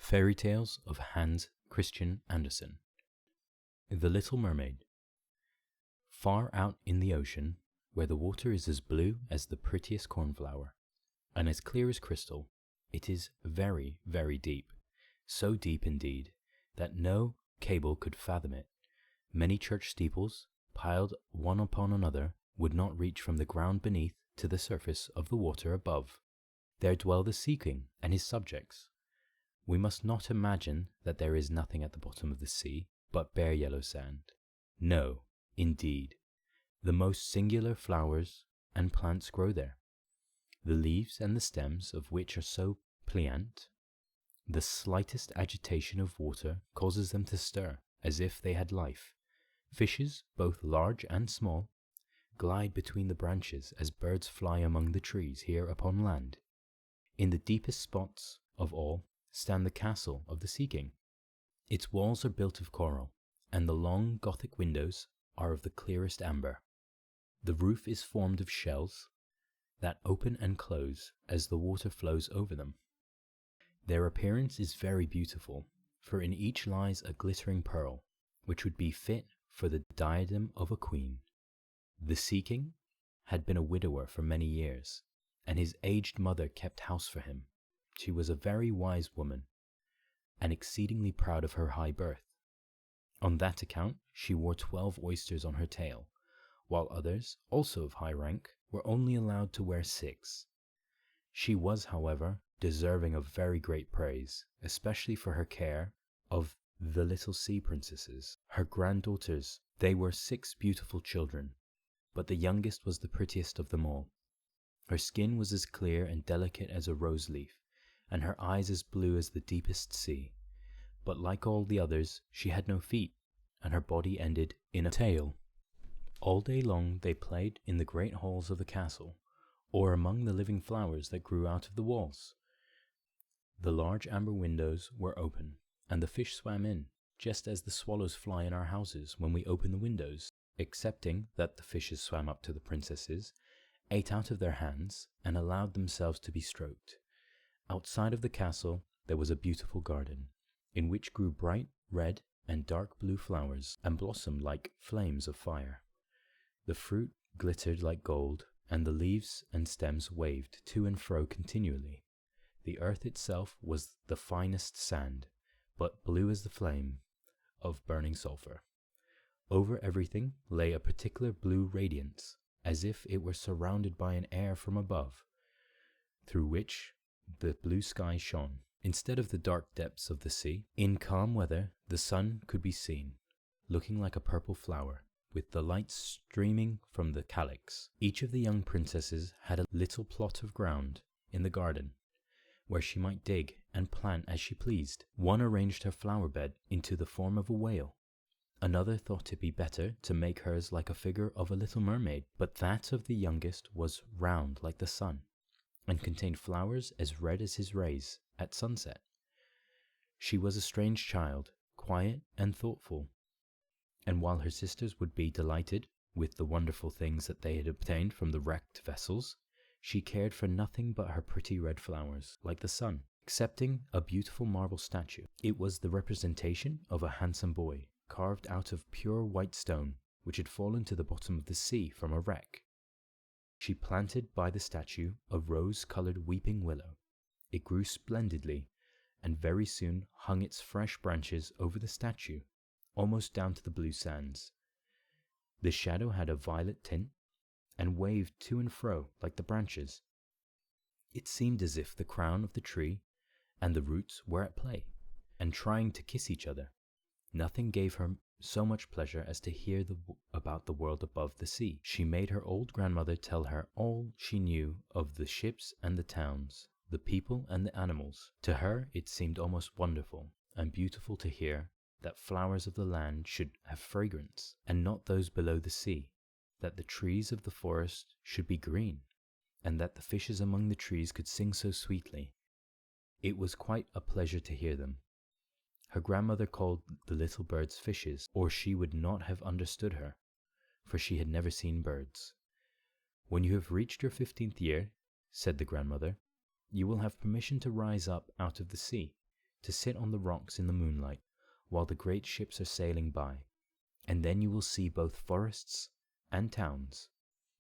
Fairy Tales of Hans Christian Andersen. The Little Mermaid. Far out in the ocean, where the water is as blue as the prettiest cornflower, and as clear as crystal, it is very, very deep, so deep indeed, that no cable could fathom it. Many church steeples, piled one upon another, would not reach from the ground beneath to the surface of the water above. There dwell the Sea King and his subjects. We must not imagine that there is nothing at the bottom of the sea but bare yellow sand. No, indeed. The most singular flowers and plants grow there, the leaves and the stems of which are so pliant, the slightest agitation of water causes them to stir as if they had life. Fishes, both large and small, glide between the branches as birds fly among the trees here upon land. In the deepest spots of all stand the castle of the Sea King. Its walls are built of coral, and the long Gothic windows are of the clearest amber. The roof is formed of shells that open and close as the water flows over them. Their appearance is very beautiful, for in each lies a glittering pearl, which would be fit for the diadem of a queen. The Sea King had been a widower for many years, and his aged mother kept house for him. She was a very wise woman, and exceedingly proud of her high birth. On that account she wore 12 oysters on her tail, while others, also of high rank, were only allowed to wear 6. She was, however, deserving of very great praise, especially for her care of the little sea princesses, her granddaughters. They were 6 beautiful children, but the youngest was the prettiest of them all. Her skin was as clear and delicate as a rose leaf, and her eyes as blue as the deepest sea. But like all the others, she had no feet, and her body ended in a tail. All day long they played in the great halls of the castle, or among the living flowers that grew out of the walls. The large amber windows were open, and the fish swam in, just as the swallows fly in our houses when we open the windows, excepting that the fishes swam up to the princesses, ate out of their hands, and allowed themselves to be stroked. Outside of the castle there was a beautiful garden, in which grew bright red and dark blue flowers, and blossomed like flames of fire. The fruit glittered like gold, and the leaves and stems waved to and fro continually. The earth itself was the finest sand, but blue as the flame of burning sulphur. Over everything lay a particular blue radiance, as if it were surrounded by an air from above, through which the blue sky shone. Instead of the dark depths of the sea, in calm weather the sun could be seen, looking like a purple flower, with the light streaming from the calyx. Each of the young princesses had a little plot of ground in the garden, where she might dig and plant as she pleased. One arranged her flower bed into the form of a whale. Another thought it be better to make hers like a figure of a little mermaid, but that of the youngest was round like the sun, and contained flowers as red as his rays at sunset. She was a strange child, quiet and thoughtful, and while her sisters would be delighted with the wonderful things that they had obtained from the wrecked vessels, she cared for nothing but her pretty red flowers, like the sun, excepting a beautiful marble statue. It was the representation of a handsome boy, carved out of pure white stone, which had fallen to the bottom of the sea from a wreck. She planted by the statue a rose-coloured weeping willow. It grew splendidly, and very soon hung its fresh branches over the statue, almost down to the blue sands. The shadow had a violet tint, and waved to and fro like the branches. It seemed as if the crown of the tree and the roots were at play, and trying to kiss each other. Nothing gave her so much pleasure as to hear about the world above the sea. She made her old grandmother tell her all she knew of the ships and the towns, the people and the animals. To her it seemed almost wonderful and beautiful to hear that flowers of the land should have fragrance, and not those below the sea, that the trees of the forest should be green, and that the fishes among the trees could sing so sweetly. It was quite a pleasure to hear them. Her grandmother called the little birds fishes, or she would not have understood her, for she had never seen birds. "When you have reached your 15th year," said the grandmother, "you will have permission to rise up out of the sea. to sit on the rocks in the moonlight while the great ships are sailing by, and then you will see both forests and towns.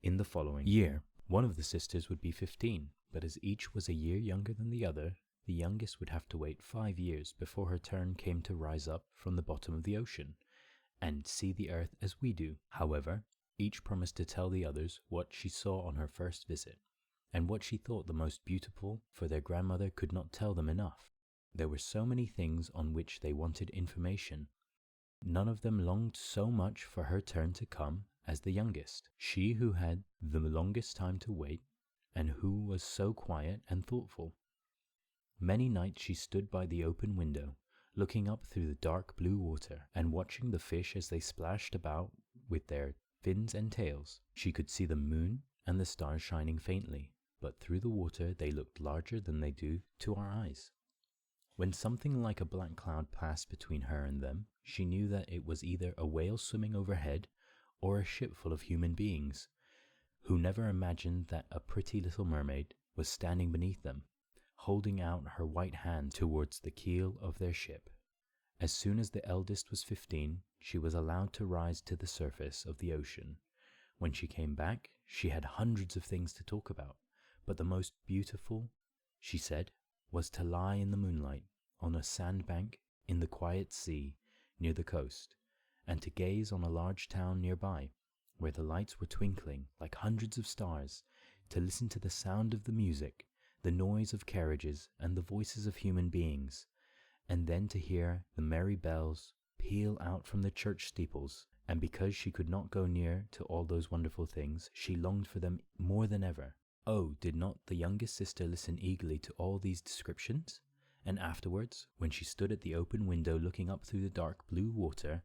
In the following year, one of the sisters would be 15, but as each was a year younger than the other, the youngest would have to wait 5 years before her turn came to rise up from the bottom of the ocean and see the earth as we do. However, each promised to tell the others what she saw on her first visit, and what she thought the most beautiful, for their grandmother could not tell them enough. There were so many things on which they wanted information. None of them longed so much for her turn to come as the youngest, she who had the longest time to wait, and who was so quiet and thoughtful. Many nights she stood by the open window, looking up through the dark blue water, and watching the fish as they splashed about with their fins and tails. She could see the moon and the stars shining faintly, but through the water they looked larger than they do to our eyes. When something like a black cloud passed between her and them, she knew that it was either a whale swimming overhead or a ship full of human beings, who never imagined that a pretty little mermaid was standing beneath them, holding out her white hand towards the keel of their ship. As soon as the eldest was 15, she was allowed to rise to the surface of the ocean. When she came back, she had hundreds of things to talk about, but the most beautiful, she said, was to lie in the moonlight on a sandbank in the quiet sea near the coast, and to gaze on a large town nearby, where the lights were twinkling like hundreds of stars, to listen to the sound of the music, the noise of carriages, and the voices of human beings, and then to hear the merry bells peal out from the church steeples. And because she could not go near to all those wonderful things, she longed for them more than ever. Oh, did not the youngest sister listen eagerly to all these descriptions? And afterwards, when she stood at the open window looking up through the dark blue water,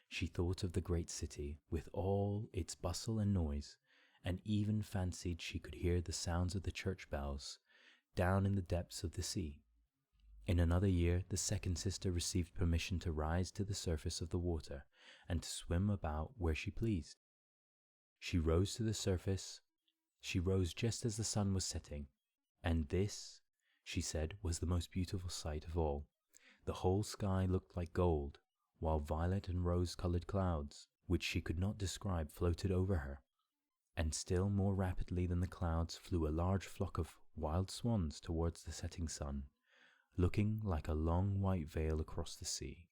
she thought of the great city with all its bustle and noise, and even fancied she could hear the sounds of the church bells down in the depths of the sea. In another year, the second sister received permission to rise to the surface of the water and to swim about where she pleased. She rose to the surface. She rose just as the sun was setting, and this, she said, was the most beautiful sight of all. The whole sky looked like gold, while violet and rose-colored clouds, which she could not describe, floated over her. And still more rapidly than the clouds flew a large flock of wild swans towards the setting sun, looking like a long white veil across the sea.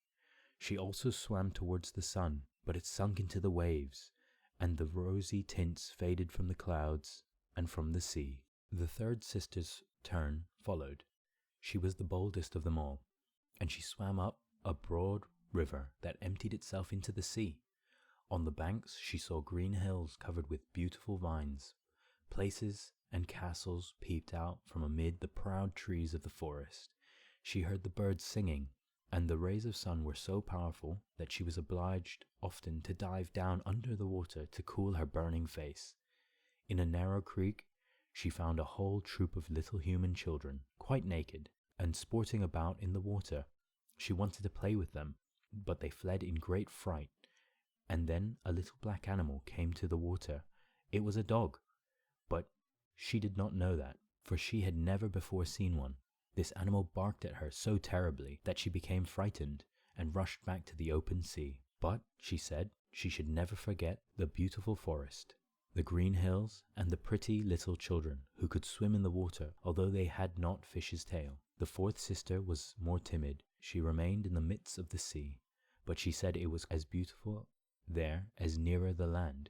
She also swam towards the sun, but it sunk into the waves, and the rosy tints faded from the clouds and from the sea. The third sister's turn followed. She was the boldest of them all, and she swam up a broad river that emptied itself into the sea. On the banks she saw green hills covered with beautiful vines. Places and castles peeped out from amid the proud trees of the forest. She heard the birds singing, and the rays of sun were so powerful that she was obliged often to dive down under the water to cool her burning face. In a narrow creek she found a whole troop of little human children, quite naked, and sporting about in the water. She wanted to play with them, but they fled in great fright. And then a little black animal came to the water. It was a dog, but she did not know that, for she had never before seen one. This animal barked at her so terribly that she became frightened and rushed back to the open sea. But, she said, she should never forget the beautiful forest, the green hills, and the pretty little children who could swim in the water, although they had not fish's tail. The fourth sister was more timid. She remained in the midst of the sea, but she said it was as beautiful there as nearer the land.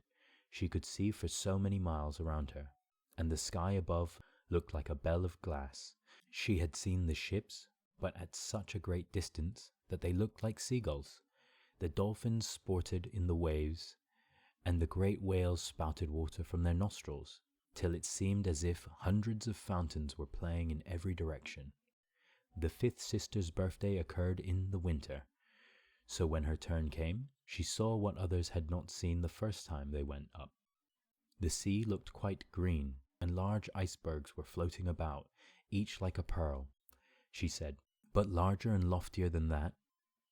She could see for so many miles around her, and the sky above looked like a bell of glass. She had seen the ships, but at such a great distance that they looked like seagulls. The dolphins sported in the waves, and the great whales spouted water from their nostrils, till it seemed as if hundreds of fountains were playing in every direction. The fifth sister's birthday occurred in the winter, so when her turn came, she saw what others had not seen the first time they went up. The sea looked quite green, and large icebergs were floating about, each like a pearl, she said, but larger and loftier than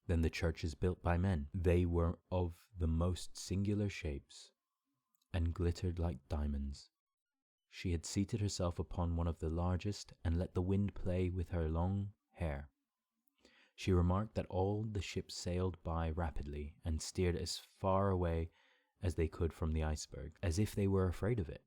the churches built by men. They were of the most singular shapes, and glittered like diamonds. She had seated herself upon one of the largest, and let the wind play with her long hair. She remarked that all the ships sailed by rapidly and steered as far away as they could from the iceberg, as if they were afraid of it.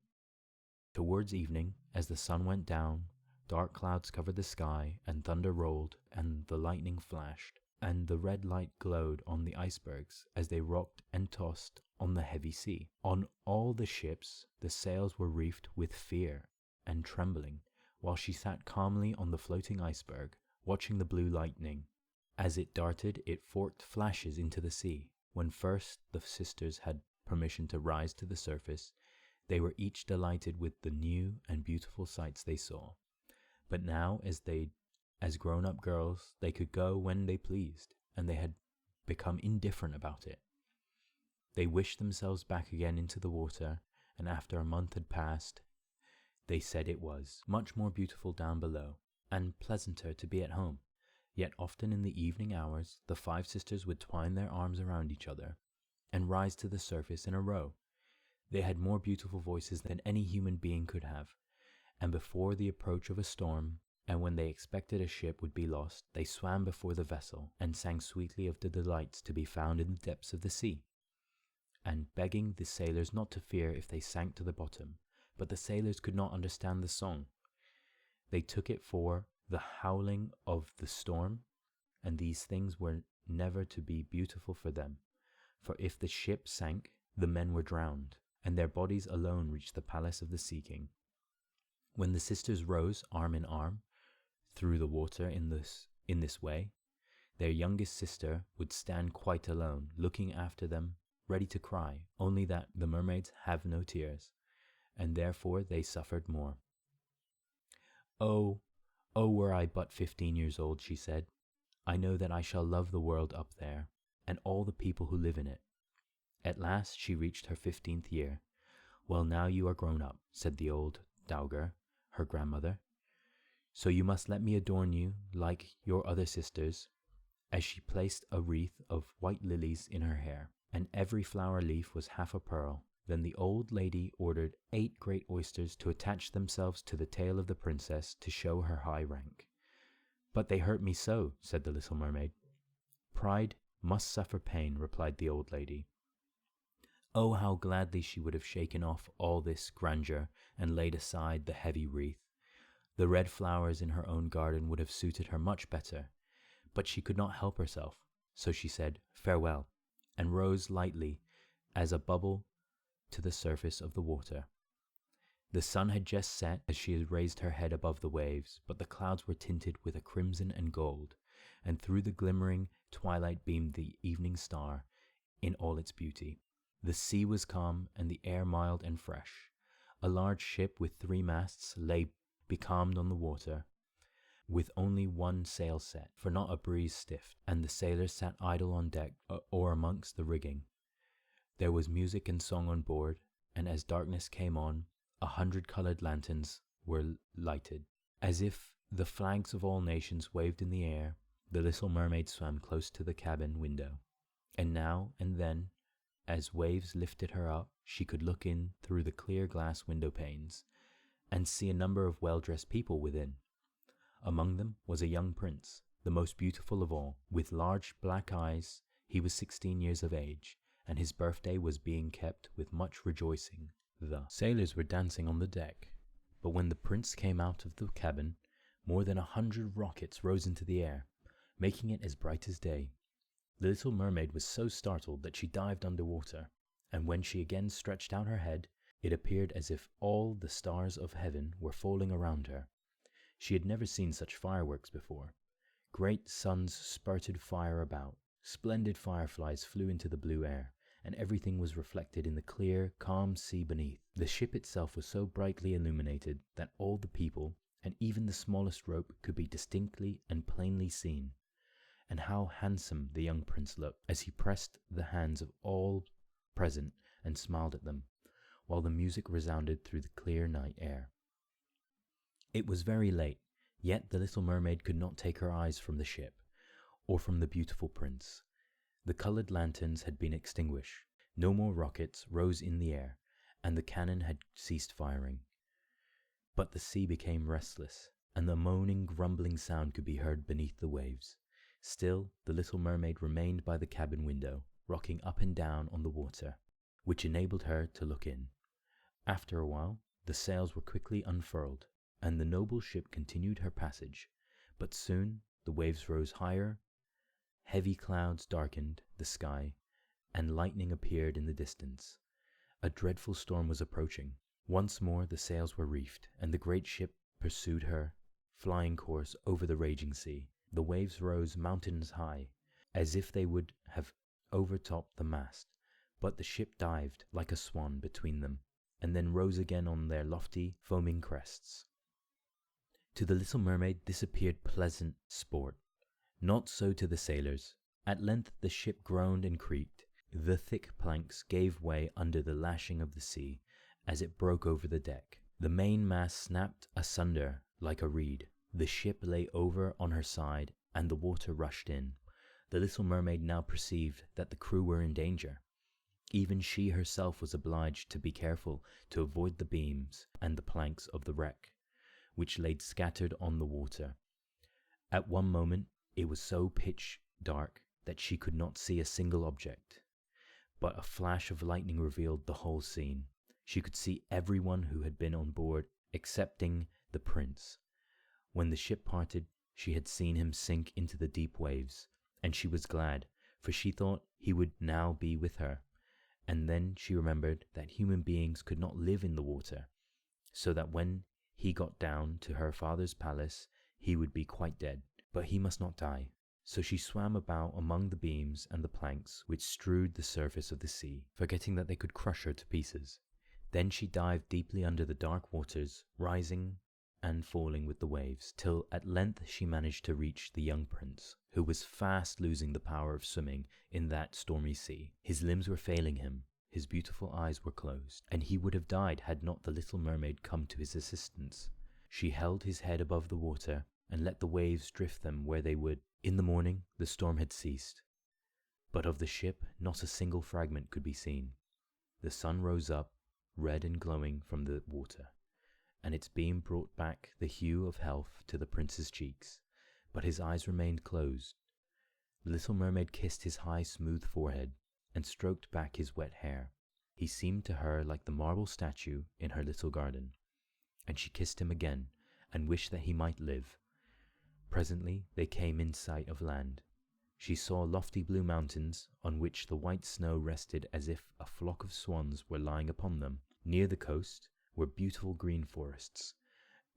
Towards evening, as the sun went down, dark clouds covered the sky, and thunder rolled, and the lightning flashed, and the red light glowed on the icebergs as they rocked and tossed on the heavy sea. On all the ships the sails were reefed with fear and trembling, while she sat calmly on the floating iceberg, watching the blue lightning. As it darted, it forked flashes into the sea. When first the sisters had permission to rise to the surface, they were each delighted with the new and beautiful sights they saw. But now, as grown-up girls, they could go when they pleased, and they had become indifferent about it. They wished themselves back again into the water, and after a month had passed, they said it was much more beautiful down below, and pleasanter to be at home. Yet often in the evening hours, the 5 sisters would twine their arms around each other, and rise to the surface in a row. They had more beautiful voices than any human being could have, and before the approach of a storm, and when they expected a ship would be lost, they swam before the vessel, and sang sweetly of the delights to be found in the depths of the sea, and begging the sailors not to fear if they sank to the bottom. But the sailors could not understand the song. They took it for the howling of the storm, and these things were never to be beautiful for them. For if the ship sank, the men were drowned, and their bodies alone reached the palace of the Sea King. When the sisters rose arm in arm through the water in this way, their youngest sister would stand quite alone, looking after them, ready to cry, only that the mermaids have no tears, and therefore they suffered more. Oh, were I but 15 years old, she said. I know that I shall love the world up there, and all the people who live in it. At last she reached her 15th year. Well, now you are grown up, said the old dowager, her grandmother. So you must let me adorn you like your other sisters, as she placed a wreath of white lilies in her hair, and every flower leaf was half a pearl. Then the old lady ordered 8 great oysters to attach themselves to the tail of the princess to show her high rank. But they hurt me so, said the little mermaid. Pride must suffer pain, replied the old lady. Oh, how gladly she would have shaken off all this grandeur and laid aside the heavy wreath. The red flowers in her own garden would have suited her much better, but she could not help herself, so she said farewell, and rose lightly as a bubble to the surface of the water. The sun had just set as she had raised her head above the waves, but the clouds were tinted with a crimson and gold, and through the glimmering twilight beamed the evening star in all its beauty. The sea was calm and the air mild and fresh. A large ship with 3 masts lay becalmed on the water, with only 1 sail set, for not a breeze stiffed, and the sailors sat idle on deck or amongst the rigging. There was music and song on board, and as darkness came on, 100-colored lanterns were lighted. As if the flags of all nations waved in the air, the little mermaid swam close to the cabin window, and now and then, as waves lifted her up, she could look in through the clear glass window panes, and see a number of well-dressed people within. Among them was a young prince, the most beautiful of all, with large black eyes. He was 16 years of age, and his birthday was being kept with much rejoicing. The sailors were dancing on the deck, but when the prince came out of the cabin, more than 100 rockets rose into the air, making it as bright as day. The little mermaid was so startled that she dived under water, and when she again stretched out her head, it appeared as if all the stars of heaven were falling around her. She had never seen such fireworks before. Great suns spurted fire about, splendid fireflies flew into the blue air, and everything was reflected in the clear, calm sea beneath. The ship itself was so brightly illuminated that all the people, and even the smallest rope, could be distinctly and plainly seen. And how handsome the young prince looked, as he pressed the hands of all present and smiled at them, while the music resounded through the clear night air. It was very late, yet the little mermaid could not take her eyes from the ship, or from the beautiful prince. The colored lanterns had been extinguished, no more rockets rose in the air, and the cannon had ceased firing. But the sea became restless, and the moaning, grumbling sound could be heard beneath the waves. Still, the little mermaid remained by the cabin window, rocking up and down on the water, which enabled her to look in. After a while, the sails were quickly unfurled, and the noble ship continued her passage, but soon the waves rose higher, heavy clouds darkened the sky, and lightning appeared in the distance. A dreadful storm was approaching. Once more the sails were reefed, and the great ship pursued her flying course over the raging sea. The waves rose mountains high, as if they would have overtopped the mast, but the ship dived like a swan between them, and then rose again on their lofty, foaming crests. To the little mermaid this appeared pleasant sport. Not so to the sailors. At length the ship groaned and creaked. The thick planks gave way under the lashing of the sea as it broke over the deck. The mainmast snapped asunder like a reed. The ship lay over on her side, and the water rushed in. The little mermaid now perceived that the crew were in danger. Even she herself was obliged to be careful to avoid the beams and the planks of the wreck, which lay scattered on the water. At one moment it was so pitch dark that she could not see a single object, but a flash of lightning revealed the whole scene. She could see everyone who had been on board excepting the prince. When the ship parted, she had seen him sink into the deep waves, and she was glad, for she thought he would now be with her. And then she remembered that human beings could not live in the water, so that when he got down to her father's palace, he would be quite dead. But he must not die. So she swam about among the beams and the planks which strewed the surface of the sea, forgetting that they could crush her to pieces. Then she dived deeply under the dark waters, rising and falling with the waves, till at length she managed to reach the young prince, who was fast losing the power of swimming in that stormy sea. His limbs were failing him, his beautiful eyes were closed, and he would have died had not the little mermaid come to his assistance. She held his head above the water and let the waves drift them where they would. In the morning the storm had ceased, but of the ship not a single fragment could be seen. The sun rose up, red and glowing from the water, and its beam brought back the hue of health to the prince's cheeks, but his eyes remained closed. The little mermaid kissed his high, smooth forehead and stroked back his wet hair. He seemed to her like the marble statue in her little garden, and she kissed him again and wished that he might live. Presently they came in sight of land. She saw lofty blue mountains on which the white snow rested as if a flock of swans were lying upon them. Near the coast were beautiful green forests,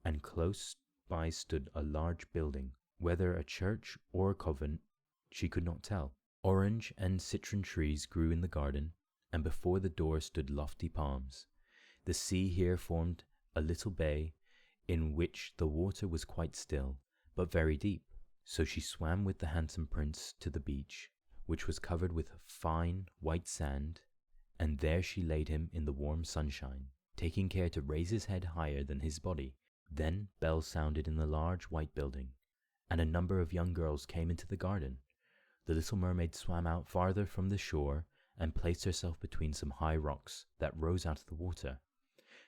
and close by stood a large building, whether a church or a convent she could not tell. Orange and citron trees grew in the garden, and before the door stood lofty palms. The sea here formed a little bay in which the water was quite still, but very deep. So she swam with the handsome prince to the beach, which was covered with fine white sand, and there she laid him in the warm sunshine, taking care to raise his head higher than his body. Then bells sounded in the large white building, and a number of young girls came into the garden. The little mermaid swam out farther from the shore and placed herself between some high rocks that rose out of the water.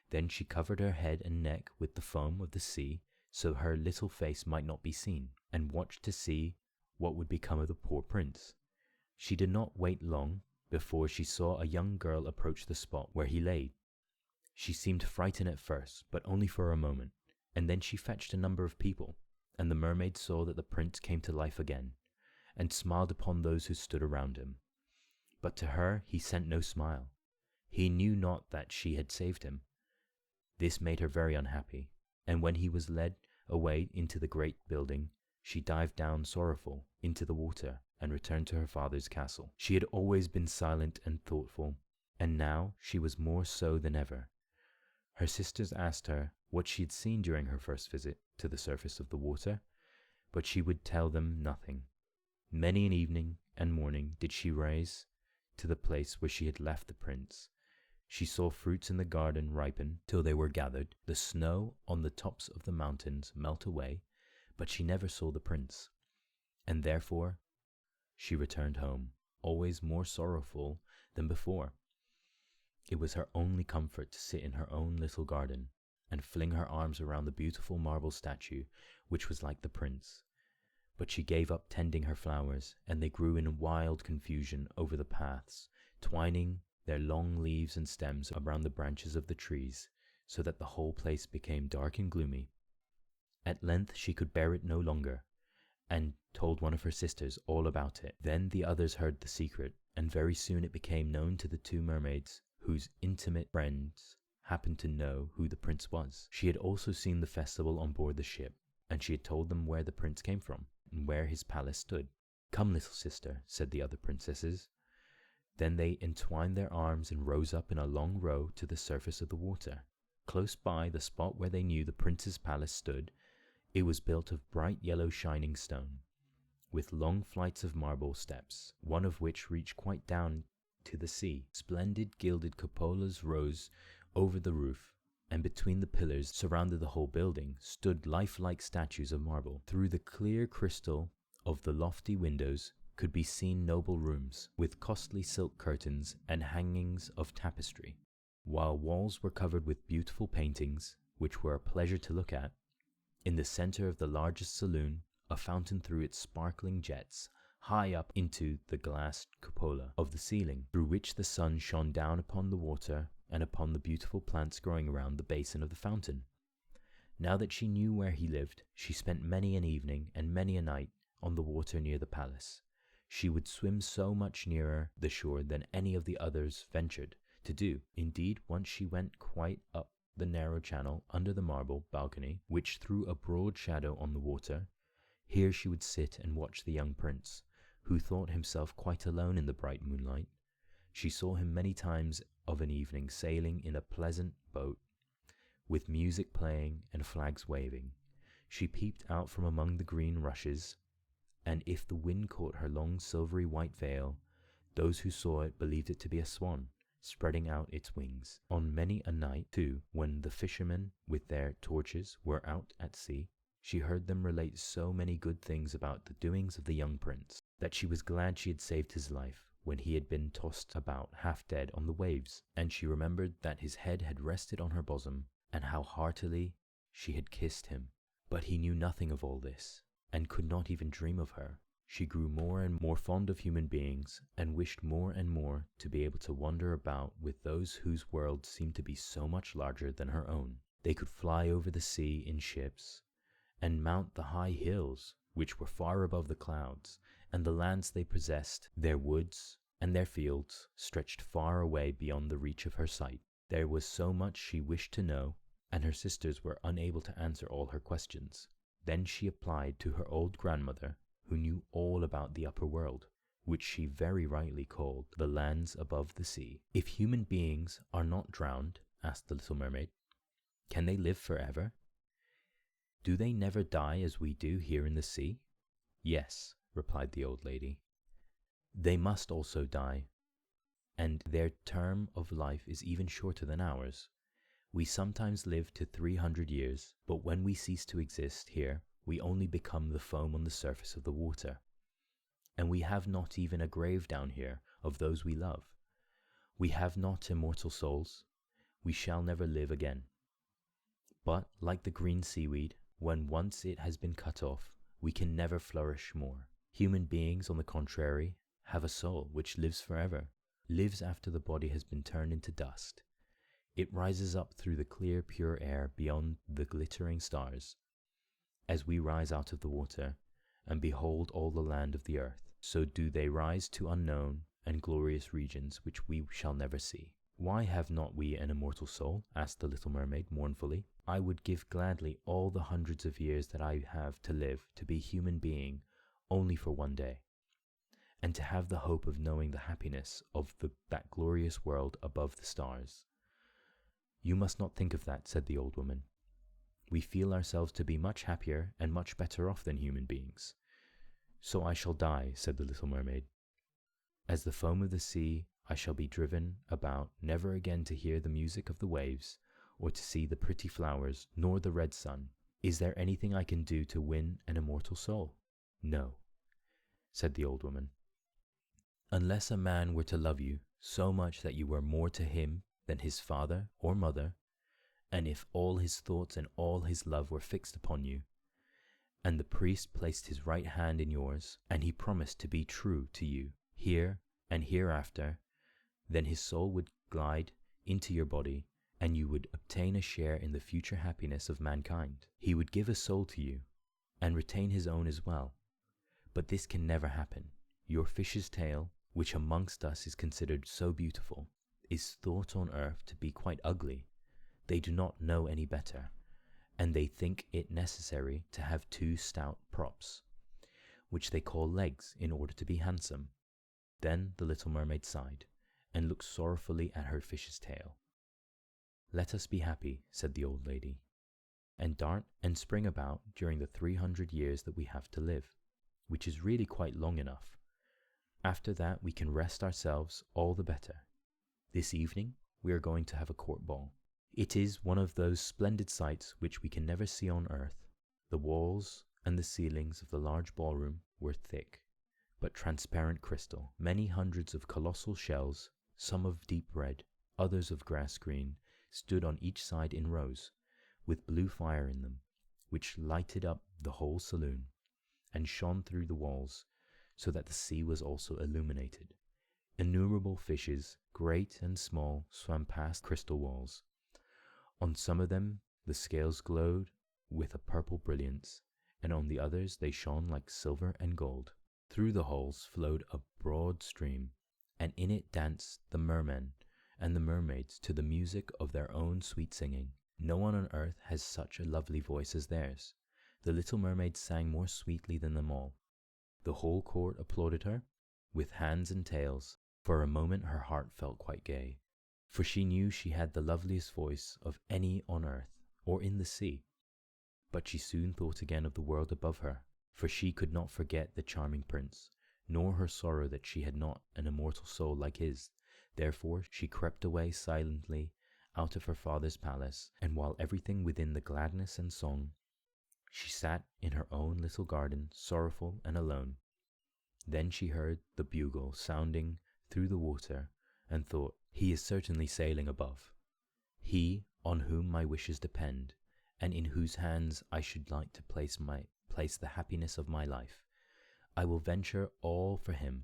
Then she covered her head and neck with the foam of the sea, so her little face might not be seen, and watched to see what would become of the poor prince. She did not wait long before she saw a young girl approach the spot where he lay. She seemed frightened at first, but only for a moment, and then she fetched a number of people, and the mermaid saw that the prince came to life again, and smiled upon those who stood around him. But to her he sent no smile. He knew not that she had saved him. This made her very unhappy, and when he was led away into the great building, she dived down sorrowful into the water and returned to her father's castle. She had always been silent and thoughtful, and now she was more so than ever. Her sisters asked her what she had seen during her first visit to the surface of the water, but she would tell them nothing. Many an evening and morning did she rise to the place where she had left the prince. She saw fruits in the garden ripen till they were gathered, the snow on the tops of the mountains melt away, but she never saw the prince, and therefore she returned home, always more sorrowful than before. It was her only comfort to sit in her own little garden and fling her arms around the beautiful marble statue which was like the prince. But she gave up tending her flowers, and they grew in wild confusion over the paths, twining their long leaves and stems around the branches of the trees, so that the whole place became dark and gloomy. At length she could bear it no longer, and told one of her sisters all about it. Then the others heard the secret, and very soon it became known to the two mermaids, whose intimate friends happened to know who the prince was. She had also seen the festival on board the ship, and she had told them where the prince came from, and where his palace stood. "Come, little sister," said the other princesses. Then they entwined their arms and rose up in a long row to the surface of the water. Close by the spot where they knew the prince's palace stood, it was built of bright yellow shining stone, with long flights of marble steps, one of which reached quite down to the sea. Splendid gilded cupolas rose over the roof, and between the pillars surrounded the whole building stood lifelike statues of marble. Through the clear crystal of the lofty windows could be seen noble rooms, with costly silk curtains and hangings of tapestry, while walls were covered with beautiful paintings, which were a pleasure to look at. In the center of the largest saloon, a fountain threw its sparkling jets high up into the glass cupola of the ceiling, through which the sun shone down upon the water and upon the beautiful plants growing around the basin of the fountain. Now that she knew where he lived, she spent many an evening and many a night on the water near the palace. She would swim so much nearer the shore than any of the others ventured to do. Indeed, once she went quite up the narrow channel under the marble balcony, which threw a broad shadow on the water. Here she would sit and watch the young prince, who thought himself quite alone in the bright moonlight. She saw him many times of an evening sailing in a pleasant boat, with music playing and flags waving. She peeped out from among the green rushes, and if the wind caught her long silvery white veil, those who saw it believed it to be a swan, spreading out its wings. On many a night, too, when the fishermen with their torches were out at sea, she heard them relate so many good things about the doings of the young prince, that she was glad she had saved his life when he had been tossed about half dead on the waves, and she remembered that his head had rested on her bosom, and how heartily she had kissed him. But he knew nothing of all this, and could not even dream of her. She grew more and more fond of human beings, and wished more and more to be able to wander about with those whose world seemed to be so much larger than her own. They could fly over the sea in ships, and mount the high hills which were far above the clouds, and the lands they possessed, their woods and their fields, stretched far away beyond the reach of her sight. There was so much she wished to know, and her sisters were unable to answer all her questions. Then she applied to her old grandmother, who knew all about the upper world, which she very rightly called the lands above the sea. "If human beings are not drowned," asked the little mermaid, "can they live forever? Do they never die as we do here in the sea?" "Yes," replied the old lady. "They must also die, and their term of life is even shorter than ours. We sometimes live to 300 years, but when we cease to exist here, we only become the foam on the surface of the water. And we have not even a grave down here of those we love. We have not immortal souls. We shall never live again. But, like the green seaweed, when once it has been cut off, we can never flourish more. Human beings, on the contrary, have a soul which lives forever, lives after the body has been turned into dust. It rises up through the clear, pure air beyond the glittering stars. As we rise out of the water and behold all the land of the earth, so do they rise to unknown and glorious regions which we shall never see." "Why have not we an immortal soul?" asked the little mermaid mournfully. "I would give gladly all the hundreds of years that I have to live to be a human being only for one day, and to have the hope of knowing the happiness of that glorious world above the stars." "You must not think of that," said the old woman. "We feel ourselves to be much happier and much better off than human beings." "So I shall die," said the little mermaid. "As the foam of the sea, I shall be driven about, never again to hear the music of the waves, or to see the pretty flowers, nor the red sun. Is there anything I can do to win an immortal soul?" "No," said the old woman. "Unless a man were to love you so much that you were more to him than his father or mother, and if all his thoughts and all his love were fixed upon you, And the priest placed his right hand in yours, and he promised to be true to you, here and hereafter. Then his soul would glide into your body, and you would obtain a share in the future happiness of mankind. He would give a soul to you, and retain his own as well. But this can never happen. Your fish's tail, which amongst us is considered so beautiful, is thought on earth to be quite ugly. They do not know any better, and they think it necessary to have 2 stout props, which they call legs, in order to be handsome. Then the little mermaid sighed, and looked sorrowfully at her fish's tail. Let us be happy, said the old lady, and dart and spring about during the 300 years that we have to live, which is really quite long enough. After that we can rest ourselves all the better. This evening we are going to have a court ball. It is one of those splendid sights which we can never see on earth. The walls and the ceilings of the large ballroom were thick, but transparent crystal. Many hundreds of colossal shells, some of deep red, others of grass green, stood on each side in rows, with blue fire in them, which lighted up the whole saloon, and shone through the walls, so that the sea was also illuminated. Innumerable fishes, great and small, swam past crystal walls. On some of them the scales glowed with a purple brilliance, and on the others they shone like silver and gold. Through the halls flowed a broad stream, and in it danced the mermen and the mermaids to the music of their own sweet singing. No one on earth has such a lovely voice as theirs. The little mermaid sang more sweetly than them all. The whole court applauded her, with hands and tails. For a moment her heart felt quite gay, for she knew she had the loveliest voice of any on earth or in the sea. But she soon thought again of the world above her, for she could not forget the charming prince, nor her sorrow that she had not an immortal soul like his. Therefore she crept away silently out of her father's palace, and while everything within the gladness and song, she sat in her own little garden, sorrowful and alone. Then she heard the bugle sounding through the water, and thought, he is certainly sailing above, he on whom my wishes depend, and in whose hands I should like to place the happiness of my life. I will venture all for him,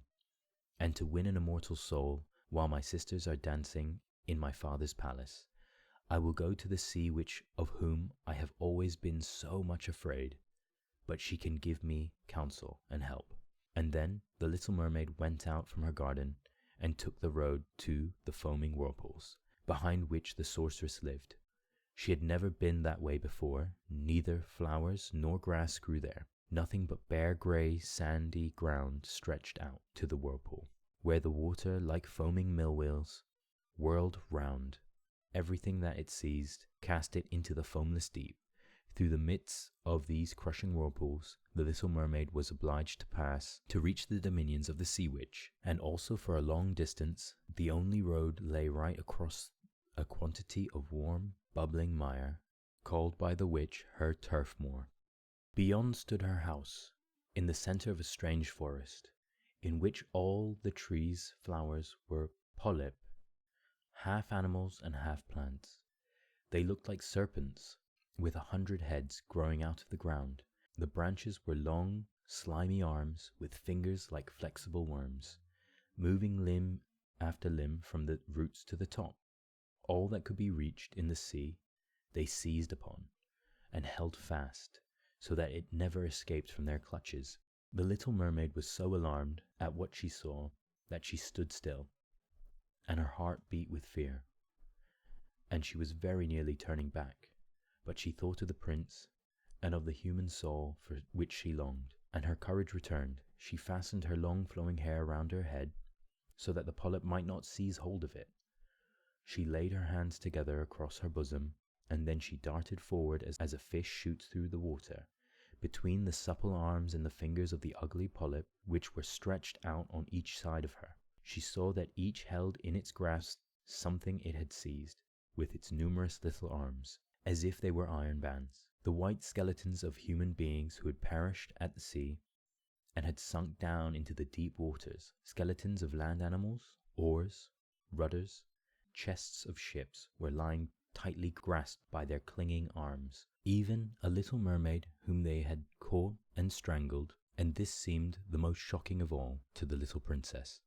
and to win an immortal soul, while my sisters are dancing in my father's palace. I will go to the sea, of whom I have always been so much afraid, but she can give me counsel and help. And then the little mermaid went out from her garden, and took the road to the foaming whirlpools, behind which the sorceress lived. She had never been that way before, neither flowers nor grass grew there. Nothing but bare grey, sandy ground stretched out to the whirlpool, where the water, like foaming mill-wheels, whirled round. Everything that it seized cast it into the foamless deep. Through the midst of these crushing whirlpools, the little mermaid was obliged to pass to reach the dominions of the sea witch, and also for a long distance the only road lay right across a quantity of warm, bubbling mire, called by the witch her turf moor. Beyond stood her house, in the centre of a strange forest, in which all the trees' flowers were polyp, half animals and half plants. They looked like serpents, with 100 heads growing out of the ground. The branches were long, slimy arms with fingers like flexible worms, moving limb after limb from the roots to the top. All that could be reached in the sea they seized upon, and held fast, so that it never escaped from their clutches. The little mermaid was so alarmed at what she saw that she stood still, and her heart beat with fear, and she was very nearly turning back. But she thought of the prince, and of the human soul for which she longed, and her courage returned. She fastened her long flowing hair round her head, so that the polyp might not seize hold of it. She laid her hands together across her bosom, and then she darted forward as a fish shoots through the water, between the supple arms and the fingers of the ugly polyp, which were stretched out on each side of her. She saw that each held in its grasp something it had seized, with its numerous little arms, as if they were iron bands. The white skeletons of human beings who had perished at the sea, and had sunk down into the deep waters, skeletons of land animals, oars, rudders, chests of ships, were lying tightly grasped by their clinging arms, even a little mermaid whom they had caught and strangled, and this seemed the most shocking of all to the little princess.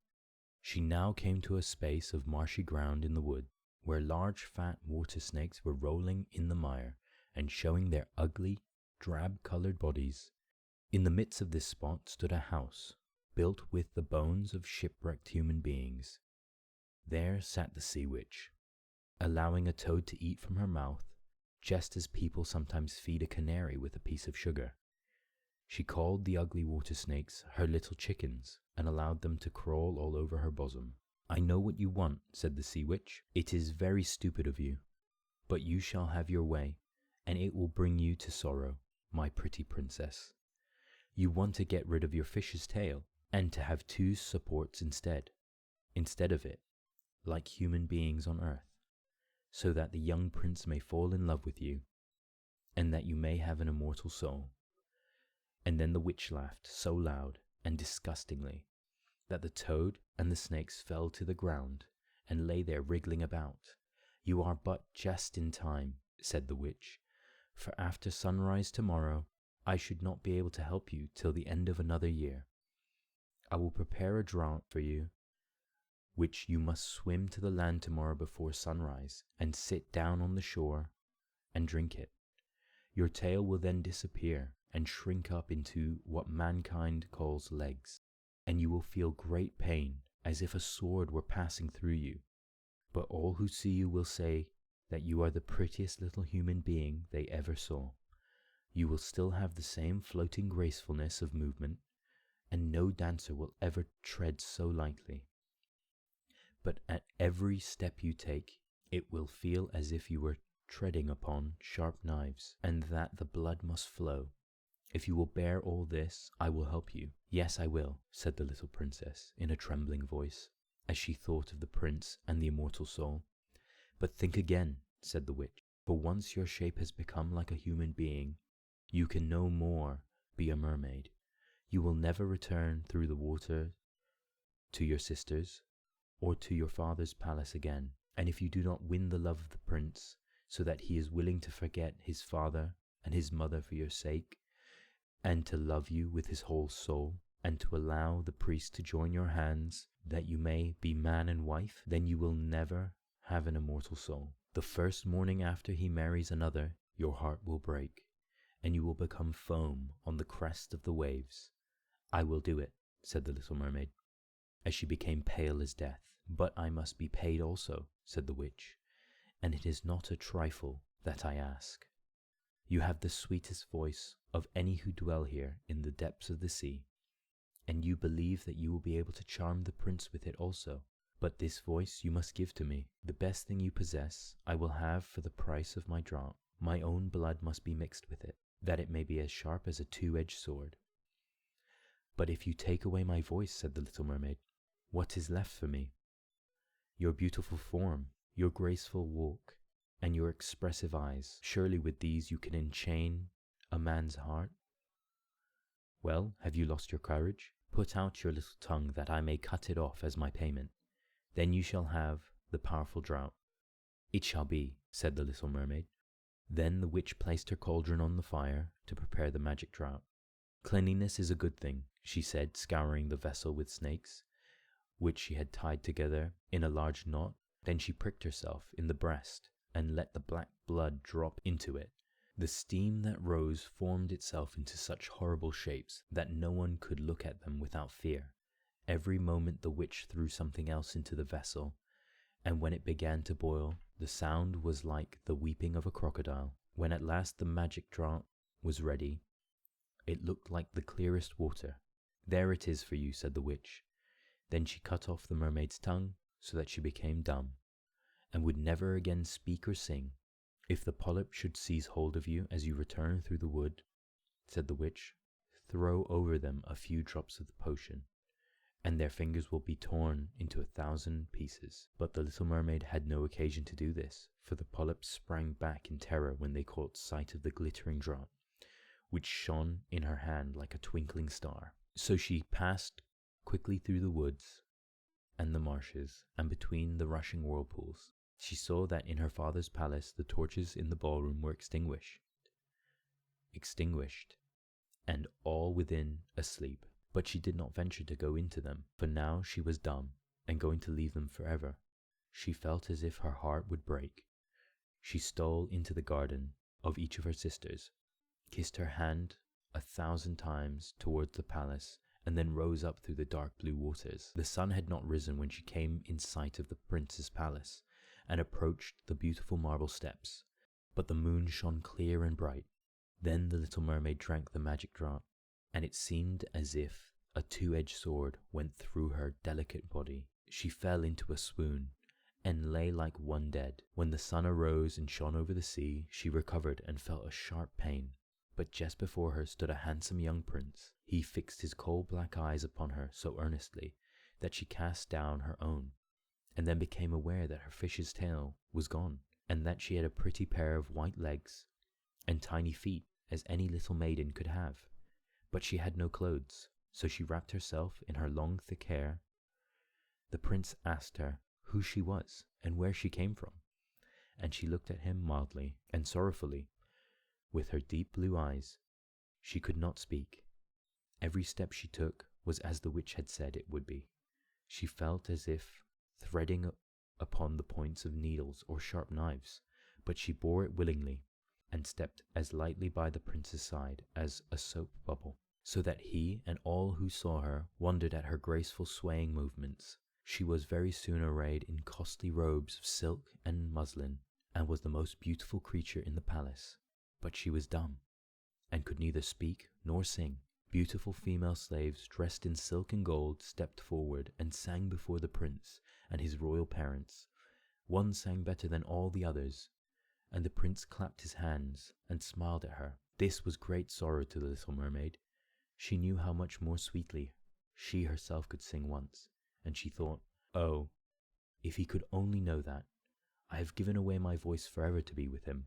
She now came to a space of marshy ground in the wood, where large fat water snakes were rolling in the mire and showing their ugly, drab-colored bodies. In the midst of this spot stood a house, built with the bones of shipwrecked human beings. There sat the sea witch, allowing a toad to eat from her mouth, just as people sometimes feed a canary with a piece of sugar. She called the ugly water snakes her little chickens and allowed them to crawl all over her bosom. "I know what you want," said the sea witch. "It is very stupid of you, but you shall have your way, and it will bring you to sorrow, my pretty princess. You want to get rid of your fish's tail, and to have two supports instead of it, like human beings on earth, so that the young prince may fall in love with you, and that you may have an immortal soul." And then the witch laughed so loud and disgustingly that the toad and the snakes fell to the ground and lay there wriggling about. "You are but just in time," said the witch, "for after sunrise tomorrow I should not be able to help you till the end of another year. I will prepare a draught for you, which you must swim to the land tomorrow before sunrise and sit down on the shore and drink it. Your tail will then disappear and shrink up into what mankind calls legs, and you will feel great pain as if a sword were passing through you. But all who see you will say that you are the prettiest little human being they ever saw. You will still have the same floating gracefulness of movement, and no dancer will ever tread so lightly. But at every step you take, it will feel as if you were treading upon sharp knives, and that the blood must flow. If you will bear all this, I will help you." "Yes, I will," said the little princess in a trembling voice, as she thought of the prince and the immortal soul. "But think again," said the witch, "for once your shape has become like a human being, you can no more be a mermaid. You will never return through the water to your sisters or to your father's palace again. And if you do not win the love of the prince, so that he is willing to forget his father and his mother for your sake, and to love you with his whole soul, and to allow the priest to join your hands, that you may be man and wife, then you will never have an immortal soul. The first morning after he marries another, your heart will break, and you will become foam on the crest of the waves." "I will do it," said the little mermaid, as she became pale as death. "But I must be paid also," said the witch, "and it is not a trifle that I ask. You have the sweetest voice of any who dwell here in the depths of the sea, and you believe that you will be able to charm the prince with it also. But this voice you must give to me. The best thing you possess I will have for the price of my draught. My own blood must be mixed with it, that it may be as sharp as a two-edged sword." "But if you take away my voice," said the little mermaid, "what is left for me? Your beautiful form, your graceful walk, and your expressive eyes. Surely with these you can enchain a man's heart. Well, have you lost your courage? Put out your little tongue that I may cut it off as my payment. Then you shall have the powerful draught." "It shall be," said the little mermaid. Then the witch placed her cauldron on the fire to prepare the magic draught. "Cleanliness is a good thing," she said, scouring the vessel with snakes, which she had tied together in a large knot. Then she pricked herself in the breast and let the black blood drop into it. The steam that rose formed itself into such horrible shapes that no one could look at them without fear. Every moment the witch threw something else into the vessel, and when it began to boil, the sound was like the weeping of a crocodile. When at last the magic draught was ready, it looked like the clearest water. "There it is for you," said the witch. Then she cut off the mermaid's tongue so that she became dumb, and would never again speak or sing. "If the polyp should seize hold of you as you return through the wood," said the witch, "throw over them a few drops of the potion, and their fingers will be torn into 1,000 pieces." But the little mermaid had no occasion to do this, for the polyps sprang back in terror when they caught sight of the glittering draught, which shone in her hand like a twinkling star. So she passed quickly through the woods and the marshes and between the rushing whirlpools, She saw that in her father's palace the torches in the ballroom were extinguished, and all within asleep. But she did not venture to go into them, for now she was dumb, and going to leave them forever. She felt as if her heart would break. She stole into the garden of each of her sisters, kissed her hand 1,000 times towards the palace, and then rose up through the dark blue waters. The sun had not risen when she came in sight of the prince's palace, and approached the beautiful marble steps, but the moon shone clear and bright. Then the little mermaid drank the magic draught, and it seemed as if a two-edged sword went through her delicate body. She fell into a swoon, and lay like one dead. When the sun arose and shone over the sea, she recovered and felt a sharp pain. But just before her stood a handsome young prince. He fixed his coal-black eyes upon her so earnestly that she cast down her own, and then became aware that her fish's tail was gone, and that she had a pretty pair of white legs and tiny feet as any little maiden could have. But she had no clothes, so she wrapped herself in her long thick hair. The prince asked her who she was and where she came from, and she looked at him mildly and sorrowfully with her deep blue eyes. She could not speak. Every step she took was as the witch had said it would be. She felt as if threading upon the points of needles or sharp knives, but she bore it willingly, and stepped as lightly by the prince's side as a soap bubble, so that he and all who saw her wondered at her graceful swaying movements. She was very soon arrayed in costly robes of silk and muslin, and was the most beautiful creature in the palace. But she was dumb, and could neither speak nor sing. Beautiful female slaves dressed in silk and gold stepped forward and sang before the prince and his royal parents. One sang better than all the others, and the prince clapped his hands and smiled at her. This was great sorrow to the little mermaid. She knew how much more sweetly she herself could sing once, and she thought, "Oh, if he could only know that! I have given away my voice forever to be with him."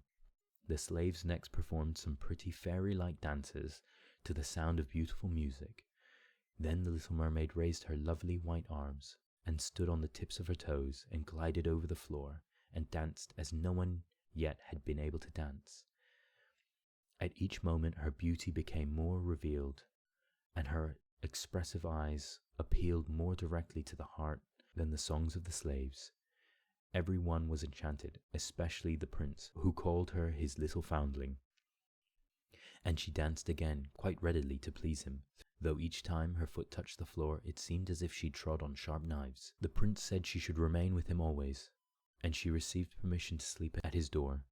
The slaves next performed some pretty fairy-like dances to the sound of beautiful music. Then the little mermaid raised her lovely white arms and stood on the tips of her toes and glided over the floor and danced as no one yet had been able to dance. At each moment her beauty became more revealed, and her expressive eyes appealed more directly to the heart than the songs of the slaves. Every one was enchanted, especially the prince, who called her his little foundling. And she danced again, quite readily to please him, though each time her foot touched the floor it seemed as if she trod on sharp knives. The prince said she should remain with him always, and she received permission to sleep at his door,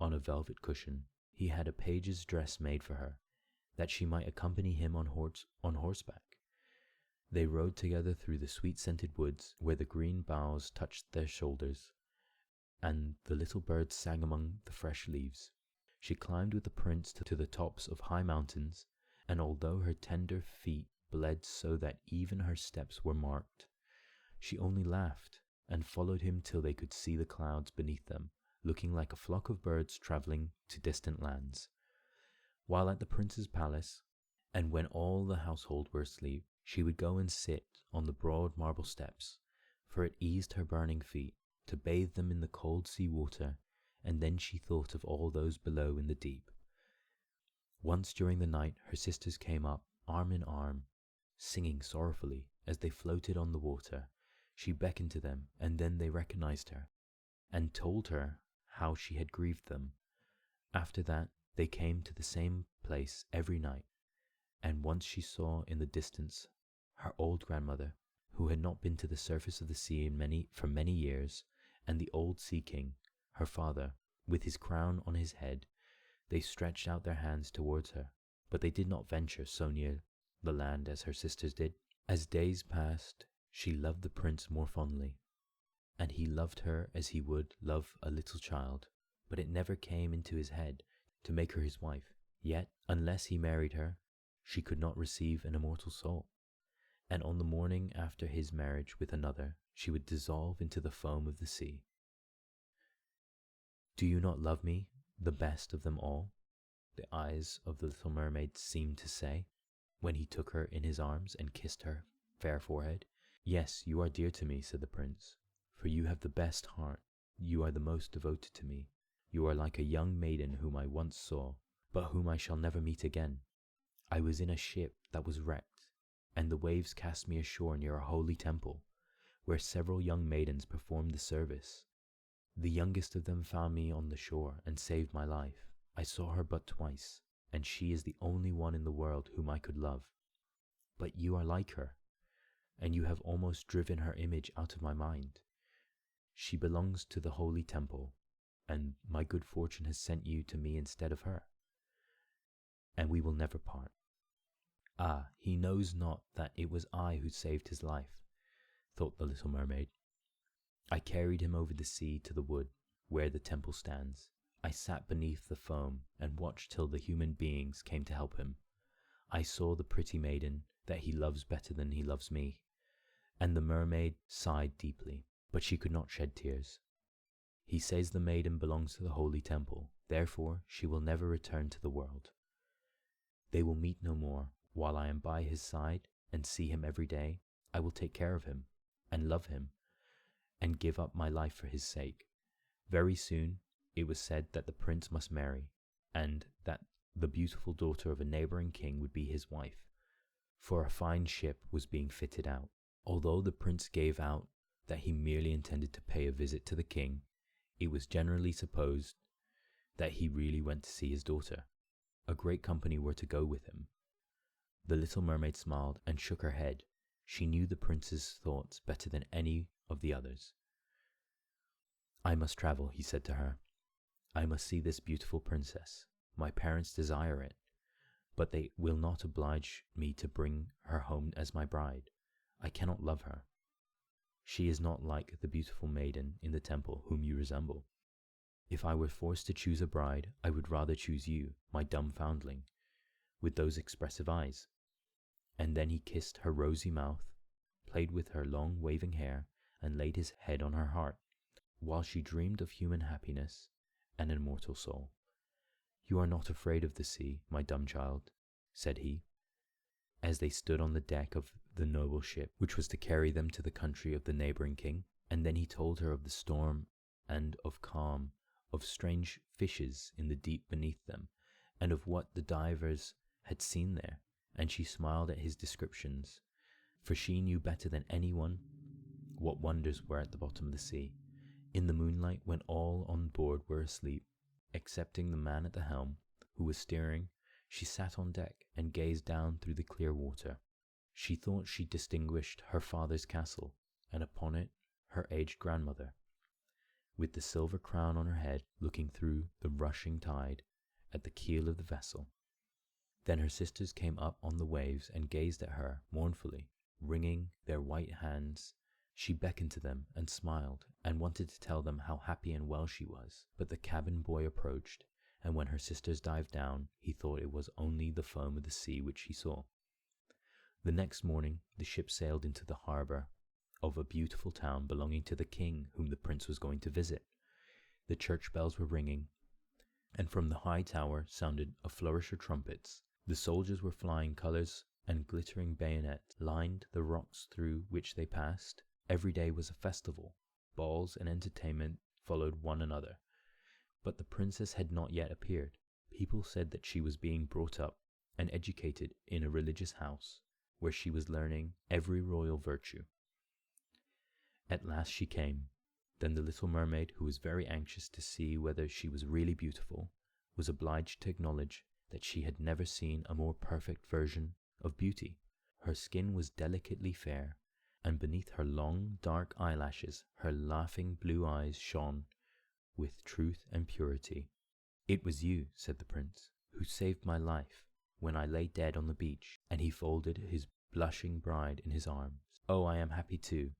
on a velvet cushion. He had a page's dress made for her, that she might accompany him on horseback. They rode together through the sweet-scented woods, where the green boughs touched their shoulders, and the little birds sang among the fresh leaves. She climbed with the prince to the tops of high mountains, and although her tender feet bled so that even her steps were marked, she only laughed and followed him till they could see the clouds beneath them, looking like a flock of birds travelling to distant lands. While at the prince's palace, and when all the household were asleep, she would go and sit on the broad marble steps, for it eased her burning feet to bathe them in the cold sea water, and then she thought of all those below in the deep. Once during the night her sisters came up, arm in arm, singing sorrowfully as they floated on the water. She beckoned to them, and then they recognized her, and told her how she had grieved them. After that they came to the same place every night, and once she saw in the distance her old grandmother, who had not been to the surface of the sea for many years, and the old sea king, her father, with his crown on his head. They stretched out their hands towards her, but they did not venture so near the land as her sisters did. As days passed, she loved the prince more fondly, and he loved her as he would love a little child, but it never came into his head to make her his wife. Yet, unless he married her, she could not receive an immortal soul, and on the morning after his marriage with another, she would dissolve into the foam of the sea. "Do you not love me, the best of them all?" the eyes of the little mermaid seemed to say, when he took her in his arms and kissed her fair forehead. "Yes, you are dear to me," said the prince, "for you have the best heart, you are the most devoted to me. You are like a young maiden whom I once saw, but whom I shall never meet again. I was in a ship that was wrecked, and the waves cast me ashore near a holy temple, where several young maidens performed the service. The youngest of them found me on the shore and saved my life. I saw her but twice, and she is the only one in the world whom I could love. But you are like her, and you have almost driven her image out of my mind. She belongs to the holy temple, and my good fortune has sent you to me instead of her, and we will never part. Ah, he knows not that it was I who saved his life, thought the little mermaid. I carried him over the sea to the wood where the temple stands. I sat beneath the foam and watched till the human beings came to help him. I saw the pretty maiden that he loves better than he loves me, and the mermaid sighed deeply, but she could not shed tears. He says the maiden belongs to the holy temple, therefore she will never return to the world. They will meet no more. While I am by his side and see him every day, I will take care of him and love him and give up my life for his sake. Very soon it was said that the prince must marry, and that the beautiful daughter of a neighboring king would be his wife, for a fine ship was being fitted out. Although the prince gave out that he merely intended to pay a visit to the king, it was generally supposed that he really went to see his daughter. A great company were to go with him. The little mermaid smiled and shook her head. She knew the prince's thoughts better than any of the others. I must travel, he said to her. I must see this beautiful princess. My parents desire it, but they will not oblige me to bring her home as my bride. I cannot love her. She is not like the beautiful maiden in the temple whom you resemble. If I were forced to choose a bride, I would rather choose you, my dumb foundling, with those expressive eyes. And then he kissed her rosy mouth, played with her long waving hair, and laid his head on her heart, while she dreamed of human happiness and an immortal soul. You are not afraid of the sea, my dumb child, said he, as they stood on the deck of the noble ship which was to carry them to the country of the neighboring king. And then he told her of the storm and of calm, of strange fishes in the deep beneath them, and of what the divers had seen there, and she smiled at his descriptions, for she knew better than anyone what wonders were at the bottom of the sea. In the moonlight, when all on board were asleep, excepting the man at the helm, who was steering, she sat on deck and gazed down through the clear water. She thought she distinguished her father's castle, and upon it her aged grandmother, with the silver crown on her head, looking through the rushing tide at the keel of the vessel. Then her sisters came up on the waves and gazed at her mournfully, wringing their white hands. She beckoned to them and smiled, and wanted to tell them how happy and well she was. But the cabin boy approached, and when her sisters dived down, he thought it was only the foam of the sea which he saw. The next morning the ship sailed into the harbour of a beautiful town belonging to the king whom the prince was going to visit. The church bells were ringing, and from the high tower sounded a flourish of trumpets. The soldiers were flying colours, and glittering bayonets lined the rocks through which they passed. Every day was a festival. Balls and entertainment followed one another. But the princess had not yet appeared. People said that she was being brought up and educated in a religious house, where she was learning every royal virtue. At last she came. Then the little mermaid, who was very anxious to see whether she was really beautiful, was obliged to acknowledge that she had never seen a more perfect version of beauty. Her skin was delicately fair, and beneath her long, dark eyelashes, her laughing blue eyes shone with truth and purity. "It was you," said the prince, "who saved my life when I lay dead on the beach," and he folded his blushing bride in his arms. "Oh, I am happy too,"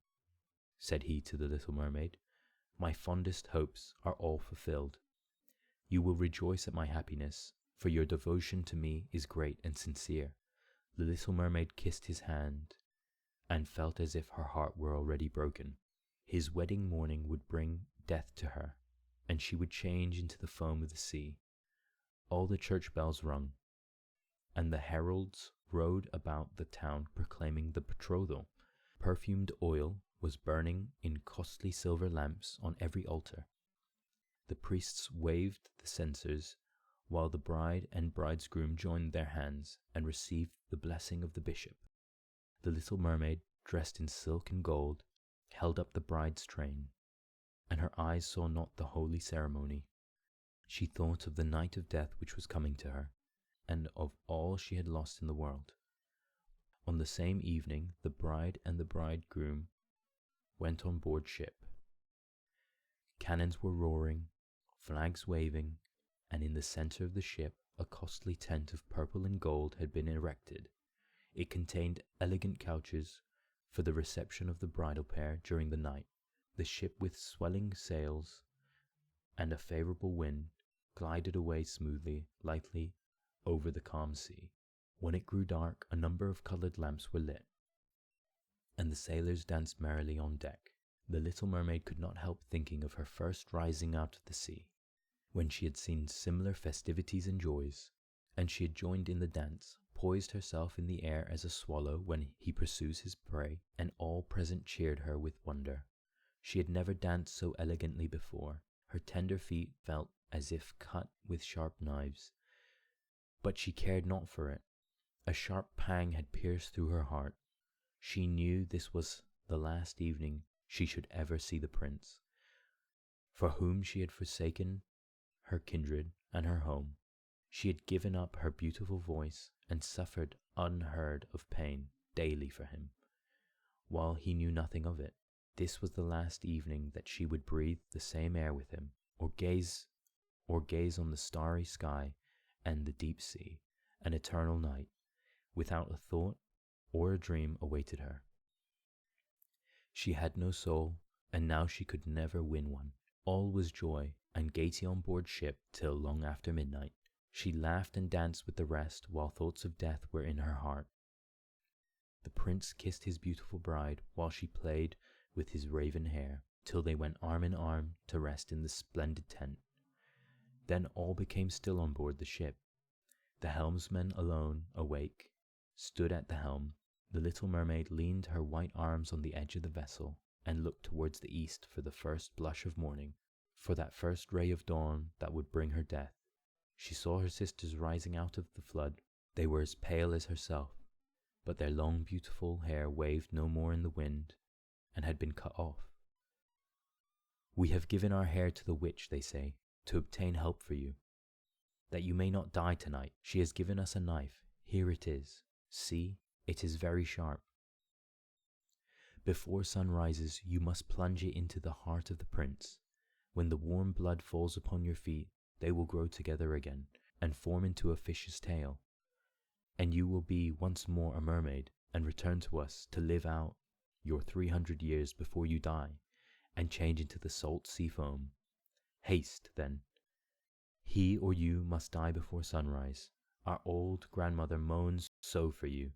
said he to the little mermaid. "My fondest hopes are all fulfilled. You will rejoice at my happiness, for your devotion to me is great and sincere." The little mermaid kissed his hand and felt as if her heart were already broken. His wedding morning would bring death to her, and she would change into the foam of the sea. All the church bells rung, and the heralds rode about the town proclaiming the betrothal. Perfumed oil was burning in costly silver lamps on every altar. The priests waved the censers, while the bride and bridegroom joined their hands and received the blessing of the bishop. The little mermaid, dressed in silk and gold, held up the bride's train, and her eyes saw not the holy ceremony. She thought of the night of death which was coming to her, and of all she had lost in the world. On the same evening, the bride and the bridegroom went on board ship. Cannons were roaring, flags waving, and in the center of the ship a costly tent of purple and gold had been erected. It contained elegant couches for the reception of the bridal pair during the night. The ship, with swelling sails and a favorable wind, glided away smoothly, lightly, over the calm sea. When it grew dark, a number of colored lamps were lit, and the sailors danced merrily on deck. The little mermaid could not help thinking of her first rising out of the sea, when she had seen similar festivities and joys, and she had joined in the dance, poised herself in the air as a swallow when he pursues his prey, and all present cheered her with wonder. She had never danced so elegantly before. Her tender feet felt as if cut with sharp knives, but she cared not for it. A sharp pang had pierced through her heart. She knew this was the last evening she should ever see the prince, for whom she had forsaken her kindred and her home. She had given up her beautiful voice and suffered unheard of pain daily for him, while he knew nothing of it. This was the last evening that she would breathe the same air with him, or gaze on the starry sky and the deep sea. An eternal night, without a thought or a dream, awaited her. She had no soul, and now she could never win one. All was joy and gaiety on board ship till long after midnight. She laughed and danced with the rest, while thoughts of death were in her heart. The prince kissed his beautiful bride while she played with his raven hair, till they went arm in arm to rest in the splendid tent. Then all became still on board the ship. The helmsman alone, awake, stood at the helm. The little mermaid leaned her white arms on the edge of the vessel and looked towards the east for the first blush of morning, for that first ray of dawn that would bring her death. She saw her sisters rising out of the flood. They were as pale as herself, but their long beautiful hair waved no more in the wind and had been cut off. "We have given our hair to the witch," they say, "to obtain help for you, that you may not die tonight. She has given us a knife. Here it is. See, it is very sharp. Before sun rises, you must plunge it into the heart of the prince. When the warm blood falls upon your feet, they will grow together again and form into a fish's tail, and you will be once more a mermaid and return to us to live out your 300 years before you die and change into the salt sea foam. Haste, then. He or you must die before sunrise. Our old grandmother moans so for you,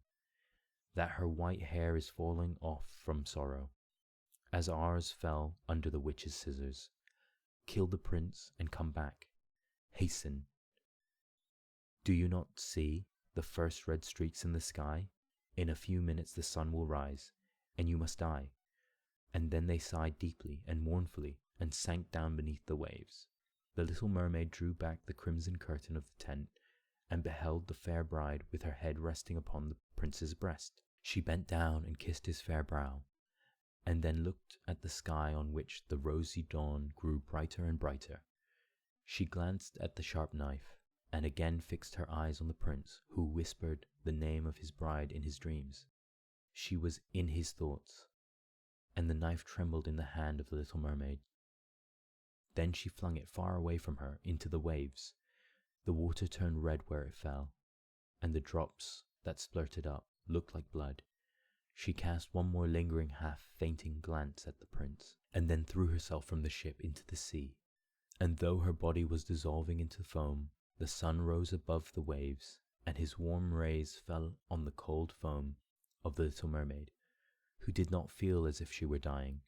that her white hair is falling off from sorrow, as ours fell under the witch's scissors. Kill the prince and come back. Hasten. Do you not see the first red streaks in the sky? In a few minutes the sun will rise, and you must die." And then they sighed deeply and mournfully and sank down beneath the waves. The little mermaid drew back the crimson curtain of the tent and beheld the fair bride with her head resting upon the prince's breast. She bent down and kissed his fair brow, and then looked at the sky on which the rosy dawn grew brighter and brighter. She glanced at the sharp knife, and again fixed her eyes on the prince, who whispered the name of his bride in his dreams. She was in his thoughts, and the knife trembled in the hand of the little mermaid. Then she flung it far away from her into the waves. The water turned red where it fell, and the drops that splurted up looked like blood. She cast one more lingering, half-fainting glance at the prince, and then threw herself from the ship into the sea. And though her body was dissolving into foam, the sun rose above the waves, and his warm rays fell on the cold foam of the little mermaid, who did not feel as if she were dying.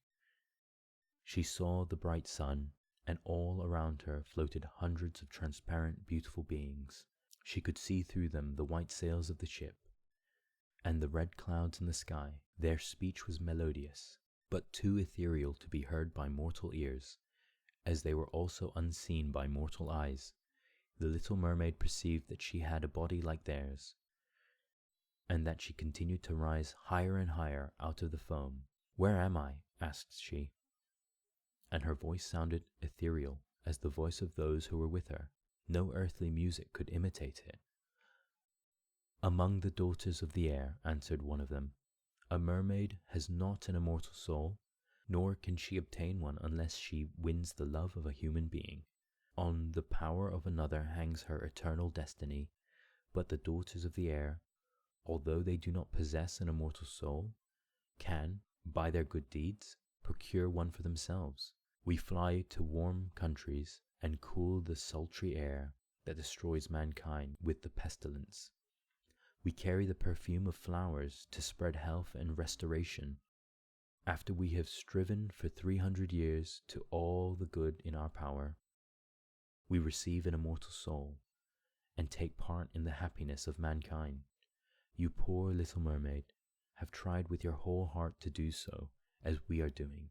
She saw the bright sun, and all around her floated hundreds of transparent, beautiful beings. She could see through them the white sails of the ship, and the red clouds in the sky. Their speech was melodious, but too ethereal to be heard by mortal ears, as they were also unseen by mortal eyes. The little mermaid perceived that she had a body like theirs, and that she continued to rise higher and higher out of the foam. "Where am I?" asked she, and her voice sounded ethereal as the voice of those who were with her. No earthly music could imitate it. "Among the daughters of the air," answered one of them. "A mermaid has not an immortal soul, nor can she obtain one unless she wins the love of a human being. On the power of another hangs her eternal destiny, but the daughters of the air, although they do not possess an immortal soul, can, by their good deeds, procure one for themselves. We fly to warm countries and cool the sultry air that destroys mankind with the pestilence. We carry the perfume of flowers to spread health and restoration. After we have striven for 300 years to all the good in our power, we receive an immortal soul and take part in the happiness of mankind. You poor little mermaid have tried with your whole heart to do so as we are doing.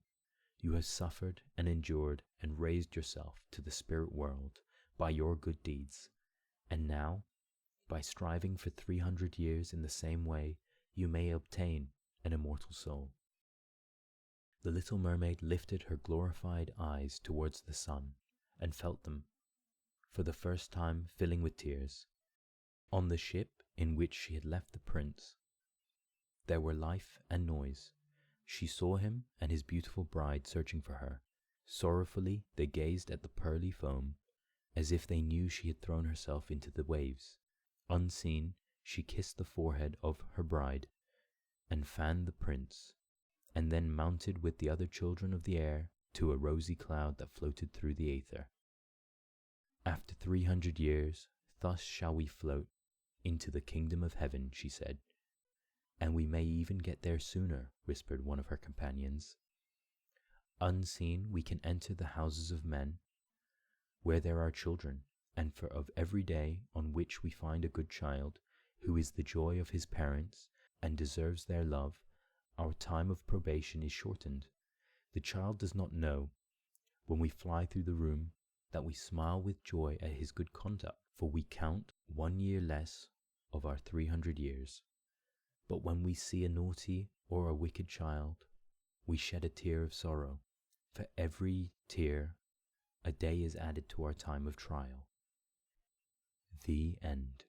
You have suffered and endured and raised yourself to the spirit world by your good deeds, and now, by striving for 300 years in the same way, you may obtain an immortal soul." The little mermaid lifted her glorified eyes towards the sun and felt them, for the first time, filling with tears. On the ship in which she had left the prince, there were life and noise. She saw him and his beautiful bride searching for her. Sorrowfully they gazed at the pearly foam, as if they knew she had thrown herself into the waves. Unseen, she kissed the forehead of her bride, and fanned the prince, and then mounted with the other children of the air to a rosy cloud that floated through the aether. "After 300 years, thus shall we float into the kingdom of heaven," she said. "And we may even get there sooner," whispered one of her companions. "Unseen, we can enter the houses of men, where there are children, and for of every day on which we find a good child, who is the joy of his parents and deserves their love, our time of probation is shortened. The child does not know, when we fly through the room, that we smile with joy at his good conduct, for we count 1 year less of our 300 years. But when we see a naughty or a wicked child, we shed a tear of sorrow. For every tear, a day is added to our time of trial." The end.